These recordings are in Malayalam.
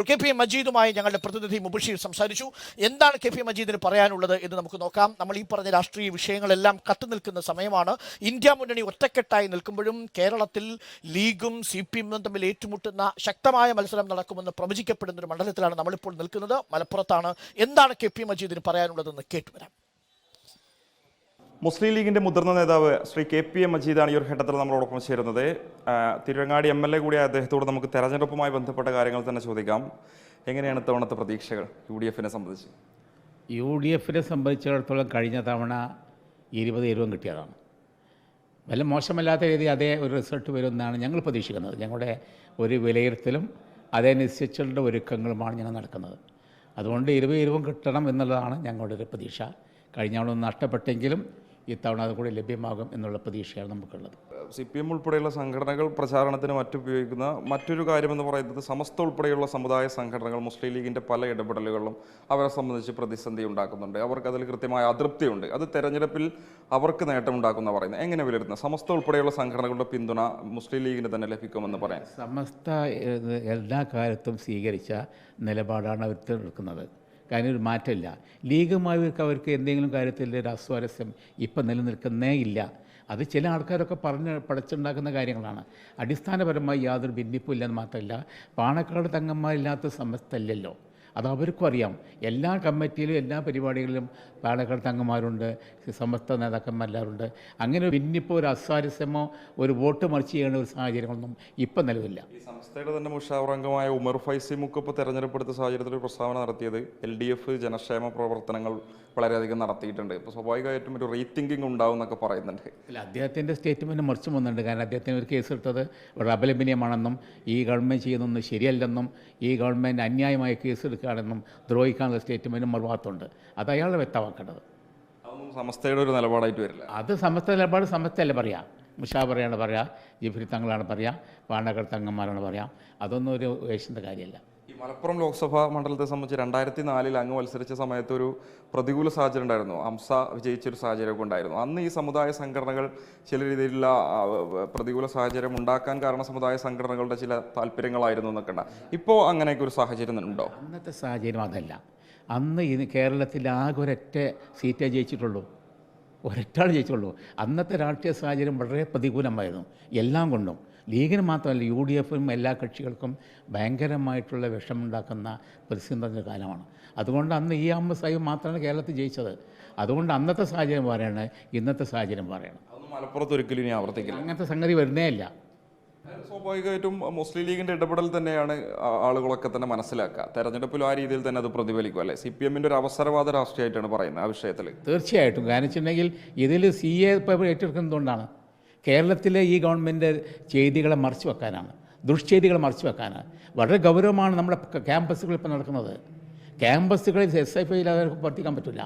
കെ പി മജീദുമായി ഞങ്ങളുടെ പ്രതിനിധി മുബഷീർ സംസാരിച്ചു. എന്താണ് കെ പി മജീദിന് പറയാനുള്ളത് എന്ന് നമുക്ക് നോക്കാം. നമ്മൾ ഈ പറഞ്ഞ രാഷ്ട്രീയ വിഷയങ്ങളെല്ലാം കത്തുനിൽക്കുന്ന സമയമാണ്. ഇന്ത്യ മുന്നണി ഒറ്റക്കെട്ടായി നിൽക്കുമ്പോഴും കേരളത്തിൽ ലീഗും CPM-ഉം തമ്മിൽ ഏറ്റുമുട്ടുന്ന ശക്തമായ മത്സരം നടക്കുമെന്ന് പ്രവചിക്കപ്പെടുന്ന ഒരു മണ്ഡലത്തിലാണ് നമ്മളിപ്പോൾ നിൽക്കുന്നത്. മലപ്പുറത്താണ്. എന്താണ് കെ പി മജീദിന് പറയാനുള്ളതെന്ന് കേട്ടുവരാം. മുസ്ലിം ലീഗിന്റെ മുതിർന്ന നേതാവ് ശ്രീ KPM മജീദാണ് ഈ ഒരു ഘട്ടത്തിൽ നമ്മളോടൊപ്പം ചേരുന്നത്. തിരുവങ്ങാടി MLA കൂടിയ അദ്ദേഹത്തോട് നമുക്ക് തെരഞ്ഞെടുപ്പുമായി ബന്ധപ്പെട്ട കാര്യങ്ങൾ തന്നെ ചോദിക്കാം. എങ്ങനെയാണ് ഇത്തവണത്തെ പ്രതീക്ഷകൾ UDF-നെ സംബന്ധിച്ച്? UDF-നെ സംബന്ധിച്ചിടത്തോളം കഴിഞ്ഞ തവണ 20 കിട്ടിയതാണ്. വല്ല മോശമല്ലാത്ത രീതി അതേ ഒരു റിസൾട്ട് വരുമെന്നാണ് ഞങ്ങൾ പ്രതീക്ഷിക്കുന്നത്. ഞങ്ങളുടെ ഒരു വിലയിരുത്തലും അതനുസരിച്ചുള്ള ഒരുക്കങ്ങളുമാണ് ഞങ്ങൾ നടക്കുന്നത്. അതുകൊണ്ട് 20 കിട്ടണം എന്നുള്ളതാണ് ഞങ്ങളുടെ ഒരു പ്രതീക്ഷ. കഴിഞ്ഞ തവണ നഷ്ടപ്പെട്ടെങ്കിലും ഇത്തവണ അത് കൂടി ലഭ്യമാകും എന്നുള്ള പ്രതീക്ഷയാണ് നമുക്കുള്ളത്. CPM ഉൾപ്പെടെയുള്ള സംഘടനകൾ പ്രചാരണത്തിന് മറ്റുപയോഗിക്കുന്ന മറ്റൊരു കാര്യമെന്ന് പറയുന്നത് സമസ്ത ഉൾപ്പെടെയുള്ള സമുദായ സംഘടനകൾ മുസ്ലിം ലീഗിൻ്റെ പല ഇടപെടലുകളും അവരെ സംബന്ധിച്ച് പ്രതിസന്ധി ഉണ്ടാക്കുന്നുണ്ട്. അവർക്ക് അതിൽ കൃത്യമായ അതൃപ്തിയുണ്ട്. അത് തെരഞ്ഞെടുപ്പിൽ അവർക്ക് നേട്ടമുണ്ടാക്കുന്ന പറയുന്നത് എങ്ങനെ വിലയിരുത്തുന്നത്? സമസ്ത ഉൾപ്പെടെയുള്ള സംഘടനകളുടെ പിന്തുണ മുസ്ലിം ലീഗിന് തന്നെ ലഭിക്കുമെന്ന് പറയാം. സമസ്ത എല്ലാ കാലത്തും സ്വീകരിച്ച നിലപാടാണ് അവർ എടുക്കുന്നത്. കാരണം ഒരു മാറ്റമില്ല. ലീഗുമായി അവർക്ക് എന്തെങ്കിലും കാര്യത്തിൽ ഒരു അസ്വാരസ്യം ഇപ്പം നിലനിൽക്കുന്നേ ഇല്ല. അത് ചില ആൾക്കാരൊക്കെ പടച്ചുണ്ടാക്കുന്ന കാര്യങ്ങളാണ്. അടിസ്ഥാനപരമായി യാതൊരു ഭിന്നിപ്പും ഇല്ലെന്ന് മാത്രമല്ല, പാണക്കാട് തങ്ങന്മാരില്ലാത്ത സമസ്തല്ലല്ലോ. അത് അവർക്കും അറിയാം. എല്ലാ കമ്മിറ്റിയിലും എല്ലാ പരിപാടികളിലും പാണക്കാട് തങ്ങന്മാരുണ്ട്, സമസ്ത നേതാക്കന്മാരെല്ലാവരുണ്ട്. അങ്ങനെ ഭിന്നിപ്പോ ഒരു അസ്വാരസ്യമോ ഒരു വോട്ട് മറിച്ച് ചെയ്യേണ്ട ഒരു സാഹചര്യങ്ങളൊന്നും ഇപ്പം നിലവില്ല. ഈ സംസ്ഥയുടെ തന്നെ മുഷാവർ അംഗമായ ഉമർ ഫൈസി മുക്കപ്പ് തെരഞ്ഞെടുപ്പെടുത്ത സാഹചര്യത്തിൽ ഒരു പ്രസ്താവന നടത്തിയത് LDF ജനക്ഷേമ പ്രവർത്തനങ്ങൾ വളരെയധികം നടത്തിയിട്ടുണ്ട്. ഇപ്പോൾ സ്വാഭാവികമായിട്ടും ഒരു റീതിങ്കിങ് ഉണ്ടാവും എന്നൊക്കെ പറയുന്നുണ്ട്. അല്ല, അദ്ദേഹത്തിൻ്റെ സ്റ്റേറ്റ്മെൻറ്റ് മറിച്ച് വന്നിട്ടുണ്ട്. കാരണം അദ്ദേഹത്തിന് ഒരു കേസ് എടുത്തത് വളരെ അപലപനീയമാണെന്നും ഈ ഗവൺമെൻറ് ചെയ്യുന്നതൊന്നും ശരിയല്ലെന്നും ഈ ഗവൺമെൻറ് അന്യായമായ കേസ് എടുക്കുകയാണെന്നും ദ്രോഹിക്കാനുള്ള സ്റ്റേറ്റ്മെൻറ്റും മറുഭാഗത്തുണ്ട്. അത് അയാളെ വ്യക്തമാക്കേണ്ടത്. അതൊന്നും സമസ്തയുടെ ഒരു നിലപാടായിട്ട് വരില്ല. അത് സമസ്ത നിലപാട് സമസ്തയല്ല പറയാം. മുഷാവറയാണ് പറയുക, ജിഫ്രി തങ്ങളാണ് പറയുക, പാണക്കാട് തങ്ങന്മാരാണ് പറയുക. അതൊന്നും ഒരു വേഷൻ്റെ കാര്യമല്ല. ഈ മലപ്പുറം ലോക്സഭാ മണ്ഡലത്തെ സംബന്ധിച്ച് 2004 അങ്ങ് മത്സരിച്ച സമയത്ത് ഒരു പ്രതികൂല സാഹചര്യം ഉണ്ടായിരുന്നു. ഹംസ വിജയിച്ചൊരു സാഹചര്യമൊക്കെ ഉണ്ടായിരുന്നു. അന്ന് ഈ സമുദായ സംഘടനകൾ ചില രീതിയിലുള്ള പ്രതികൂല സാഹചര്യം ഉണ്ടാക്കാൻ കാരണം സമുദായ സംഘടനകളുടെ ചില താല്പര്യങ്ങളായിരുന്നു എന്നൊക്കെ ഉണ്ട്. ഇപ്പോൾ അങ്ങനെയൊക്കെ ഒരു സാഹചര്യം ഉണ്ടോ? അന്നത്തെ സാഹചര്യം അതല്ല. അന്ന് ഈ കേരളത്തിൽ ആകെ ഒരൊറ്റ സീറ്റേ ജയിച്ചിട്ടുള്ളൂ, ഒരൊറ്റാൾ ജയിച്ചുള്ളൂ. അന്നത്തെ രാഷ്ട്രീയ സാഹചര്യം വളരെ പ്രതികൂലമായിരുന്നു എല്ലാം കൊണ്ടും. ലീഗിന് മാത്രമല്ല UDF-നും എല്ലാ കക്ഷികൾക്കും ഭയങ്കരമായിട്ടുള്ള വിഷമുണ്ടാക്കുന്ന പ്രതിസന്ധി കാലമാണ്. അതുകൊണ്ട് അന്ന് ഈ അഹമ്മദ് സാഹിബ് മാത്രമാണ് കേരളത്തിൽ ജയിച്ചത്. അതുകൊണ്ട് അന്നത്തെ സാഹചര്യം പറയണം, ഇന്നത്തെ സാഹചര്യം പറയണം. അതൊന്നും മലപ്പുറത്ത് ഒരിക്കലും ഇനി ആവർത്തിക്കില്ല. അങ്ങനത്തെ സംഗതി വരുന്നേ ഇല്ല. സ്വാഭാവികമായിട്ടും മുസ്ലിം ലീഗിൻ്റെ ഇടപെടൽ തന്നെയാണ് ആളുകളൊക്കെ തന്നെ മനസ്സിലാക്കുക. തെരഞ്ഞെടുപ്പിൽ ആ രീതിയിൽ തന്നെ അത് പ്രതിഫലിക്കും അല്ലേ? CPM-ൻ്റെ ഒരു അവസരവാദ രാഷ്ട്രീയമായിട്ടാണ് പറയുന്നത് ആ വിഷയത്തിൽ. തീർച്ചയായിട്ടും. കാരണം വെച്ചിട്ടുണ്ടെങ്കിൽ ഇതിൽ CA ഏറ്റെടുക്കുന്നതുകൊണ്ടാണ്. കേരളത്തിലെ ഈ ഗവൺമെൻറ് ചെയ്തികളെ മറച്ചു വെക്കാനാണ്, ദുഷ്ചെയ്തികളെ മറച്ചു വെക്കാനാണ്. വളരെ ഗൗരവമാണ് നമ്മുടെ ക്യാമ്പസുകൾ ഇപ്പോൾ നടക്കുന്നത്. ക്യാമ്പസുകളിൽ SFI അവർക്ക് പ്രവർത്തിക്കാൻ പറ്റില്ല.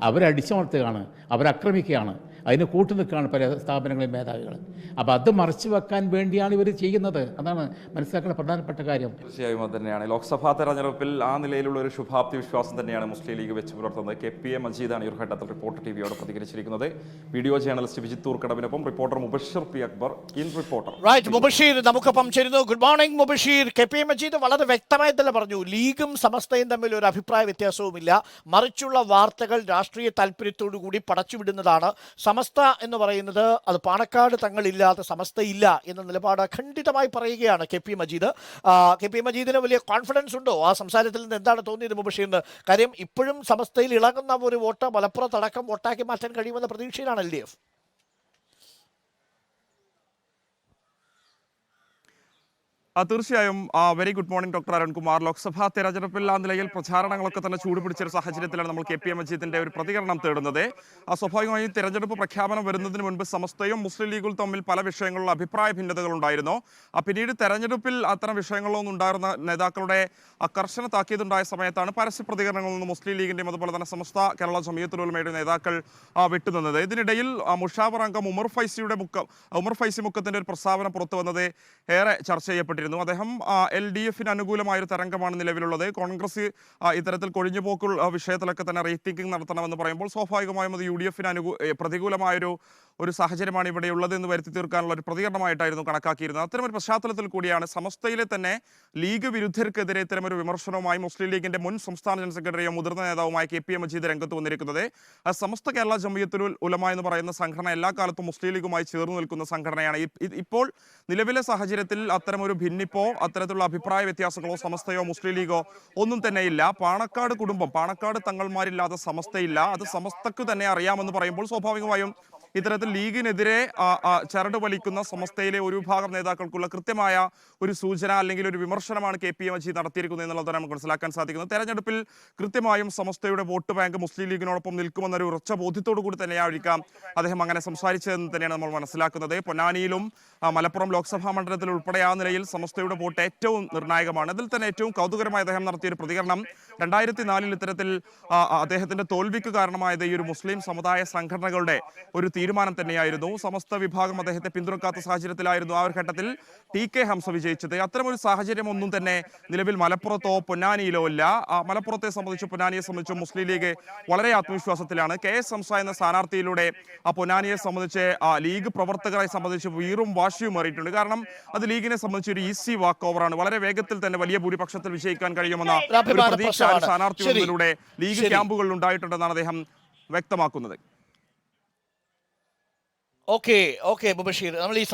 അവരടിച്ചമർത്തുകയാണ്, അവരാക്രമിക്കുകയാണ്, അതിന് കൂട്ടുനിൽക്കുകയാണ് പല സ്ഥാപനങ്ങളിലെ മേധാവികൾ. അപ്പോൾ അത് മറച്ചു വെക്കാൻ വേണ്ടിയാണ് ഇവർ ചെയ്യുന്നത്. അതാണ് മനസ്സിലാക്കേണ്ട പ്രധാനപ്പെട്ട കാര്യം. തീർച്ചയായും അത് തന്നെയാണ്. ലോക്സഭാ തെരഞ്ഞെടുപ്പിൽ ആ നിലയിലുള്ള ഒരു ശുഭാപ്തി വിശ്വാസം തന്നെയാണ് മുസ്ലിം ലീഗ് വെച്ച് പുലർത്തുന്നത്. KPM മജീദാണ് ഈ ഒരു ഘട്ടത്തിൽ റിപ്പോർട്ടർ TVയോട് പ്രതികരിച്ചിരിക്കുന്നത്. വീഡിയോ ജേർണലിസ്റ്റ് വിജിത്ത് ഊർക്കടവിനൊപ്പം reporter Mubasheer P. Akbar, in reporter. Right, Mubasheer നമുക്കൊപ്പം ചേരുന്നു. Good morning Mubasheer. KPM Majeed വളരെ വ്യക്തമായി തന്നെ പറഞ്ഞു, ലീഗും സമസ്തയും തമ്മിൽ ഒരു അഭിപ്രായ വ്യത്യാസവുമില്ല, മറിച്ചുള്ള വാർത്തകൾ രാഷ്ട്രീയ താല്പര്യത്തോടു കൂടി പടച്ചുവിടുന്നതാണ്. സമസ്ത എന്ന് പറയുന്നത് അത് പാണക്കാട് തങ്ങളില്ലാത്ത സമസ്തയില്ല എന്ന നിലപാട് ഖണ്ഡിതമായി പറയുകയാണ് KP മജീദ്. KP മജീദിന് വലിയ കോൺഫിഡൻസ് ഉണ്ടോ ആ സംസാരത്തിൽ നിന്ന്? എന്താണ് തോന്നിയത് മുബഷീറിന്? കാര്യം ഇപ്പോഴും സമസ്തയിൽ ഇളകുന്ന ഒരു വോട്ട് മലപ്പുറത്തടക്കം വോട്ടാക്കി മാറ്റാൻ കഴിയുമെന്ന പ്രതീക്ഷയിലാണ് LDF. തീർച്ചയായും. Very good morning doctor Arunkumar. Lok Sabha തെരഞ്ഞെടുപ്പിൽ ആ നിലയിൽ പ്രചാരണങ്ങളൊക്കെ തന്നെ ചൂടുപിടിച്ചൊരു സാഹചര്യത്തിലാണ് നമ്മൾ KPM മജീദിന്റെ ഒരു പ്രതികരണം തേടുന്നത്. സ്വാഭാവികമായും തെരഞ്ഞെടുപ്പ് പ്രഖ്യാപനം വരുന്നതിന് മുൻപ് സമസ്തയും മുസ്ലിം ലീഗും തമ്മിൽ പല വിഷയങ്ങളിലുള്ള അഭിപ്രായ ഭിന്നതകൾ ഉണ്ടായിരുന്നു. പിന്നീട് തെരഞ്ഞെടുപ്പിൽ അത്തരം വിഷയങ്ങളൊന്നും ഉണ്ടായിരുന്ന നേതാക്കളുടെ കർശന താക്കീതുണ്ടായ സമയത്താണ് പരസ്യ പ്രതികരണങ്ങളിൽ നിന്ന് മുസ്ലിം ലീഗിന്റെയും അതുപോലെ തന്നെ സമസ്ത കേരള ജമിയത്തുൽ ഉലമയുടെ നേതാക്കൾ വിട്ടുനിന്നത്. ഇതിനിടയിൽ മുഷാവർ അംഗം ഉമർ ഫൈസി മുക്കത്തിന്റെ ഒരു പ്രസ്താവന പുറത്തു വന്നത് ഏറെ ചർച്ച ചെയ്യപ്പെട്ടിരുന്നു. അദ്ദേഹം LDF-ന് അനുകൂലമായൊരു തരംഗമാണ് നിലവിലുള്ളത്. കോൺഗ്രസ് ഇത്തരത്തിൽ കൊഴിഞ്ഞുപോക്കുള്ള വിഷയത്തിലൊക്കെ തന്നെ റീതിങ്കിങ് നടത്തണമെന്ന് പറയുമ്പോൾ സ്വാഭാവികമായും അത് UDF-ന് പ്രതികൂലമായൊരു ഒരു സാഹചര്യമാണ് ഇവിടെ ഉള്ളതെന്ന് വരുത്തി തീർക്കാനുള്ള ഒരു പ്രതികരണമായിട്ടായിരുന്നു കണക്കാക്കിയിരുന്നത്. അത്തരമൊരു പശ്ചാത്തലത്തിൽ കൂടിയാണ് സമസ്തയിലെ തന്നെ ലീഗ് വിരുദ്ധർക്കെതിരെ ഇത്തരമൊരു വിമർശനവുമായി മുസ്ലിം ലീഗിന്റെ മുൻ സംസ്ഥാന ജനറൽ സെക്രട്ടറിയും മുതിർന്ന നേതാവുമായ KPA മജീദ് രംഗത്ത് വന്നിരിക്കുന്നത്. സമസ്ത കേരള ജംഇയ്യത്തുൽ ഉലമ എന്ന് പറയുന്ന സംഘടന എല്ലാ കാലത്തും മുസ്ലിം ലീഗുമായി ചേർന്ന് നിൽക്കുന്ന സംഘടനയാണ്. ഇപ്പോൾ നിലവിലെ സാഹചര്യത്തിൽ അത്തരമൊരു ഭിന്നിപ്പോ അത്തരത്തിലുള്ള അഭിപ്രായ വ്യത്യാസങ്ങളോ സമസ്തയോ മുസ്ലിം ലീഗോ ഒന്നും തന്നെ ഇല്ല. പാണക്കാട് കുടുംബം, പാണക്കാട് തങ്ങൾമാരില്ലാതെ സമസ്തയില്ല. അത് സമസ്തക്ക് തന്നെ അറിയാമെന്ന് പറയുമ്പോൾ സ്വാഭാവികമായും ഇത്തരത്തിൽ ലീഗിനെതിരെ ചരട് വലിക്കുന്ന സമസ്തയിലെ ഒരു വിഭാഗം നേതാക്കൾക്കുള്ള കൃത്യമായ ഒരു സൂചന അല്ലെങ്കിൽ ഒരു വിമർശനമാണ് KPA മജീദ് നടത്തിയിരിക്കുന്നത് എന്നുള്ളതാണ് നമുക്ക് മനസ്സിലാക്കാൻ സാധിക്കുന്നത്. തെരഞ്ഞെടുപ്പിൽ കൃത്യമായും സമസ്തയുടെ വോട്ട് ബാങ്ക് മുസ്ലിം ലീഗിനോടൊപ്പം നിൽക്കുമെന്നൊരു ഉറച്ച ബോധ്യത്തോടു കൂടി തന്നെയായിരിക്കാം അദ്ദേഹം അങ്ങനെ സംസാരിച്ചതെന്ന് തന്നെയാണ് നമ്മൾ മനസ്സിലാക്കുന്നത്. പൊന്നാനിയിലും മലപ്പുറം ലോക്സഭാ മണ്ഡലത്തിൽ ഉൾപ്പെടെ ആ നിലയിൽ സമസ്തയുടെ വോട്ട് ഏറ്റവും നിർണായകമാണ്. അതിൽ തന്നെ ഏറ്റവും കൗതുകരമായി അദ്ദേഹം നടത്തിയ ഒരു പ്രതികരണം 2004 ഇത്തരത്തിൽ അദ്ദേഹത്തിന്റെ തോൽവിക്ക് കാരണമായത് ഈ ഒരു മുസ്ലിം സമുദായ സംഘടനകളുടെ ഒരു തീരുമാനം തന്നെയായിരുന്നു. സമസ്ത വിഭാഗം അദ്ദേഹത്തെ പിന്തുണക്കാത്ത സാഹചര്യത്തിലായിരുന്നു ആ ഒരു ഘട്ടത്തിൽ TK ഹംസ വിജയിച്ചത്. അത്തരമൊരു സാഹചര്യം ഒന്നും തന്നെ നിലവിൽ മലപ്പുറത്തോ പൊന്നാനിയിലോ ഇല്ല. മലപ്പുറത്തെ സംബന്ധിച്ച് പൊന്നാനിയെ സംബന്ധിച്ച് മുസ്ലിം ലീഗ് വളരെ ആത്മവിശ്വാസത്തിലാണ്. KS ഹംസ എന്ന സ്ഥാനാർത്ഥിയിലൂടെ പൊന്നാനിയെ സംബന്ധിച്ച് ലീഗ് പ്രവർത്തകരെ സംബന്ധിച്ച് വീറും വാശിയും ഏറിയിട്ടുണ്ട്. കാരണം അത് ലീഗിനെ സംബന്ധിച്ച് ഒരു ഈസി വാക്ക് ഓവറാണ്. വളരെ വേഗത്തിൽ തന്നെ വലിയ ഭൂരിപക്ഷത്തിൽ വിജയിക്കാൻ കഴിയുമെന്ന ഒരു പ്രതീക്ഷ സ്ഥാനാർത്ഥി ഒന്നിലൂടെ ലീഗ് ക്യാമ്പുകളിൽ ഉണ്ടായിട്ടുണ്ടെന്നാണ് അദ്ദേഹം വ്യക്തമാക്കുന്നത്. ഓക്കെ മുബഷീർ, നമ്മൾ ഈ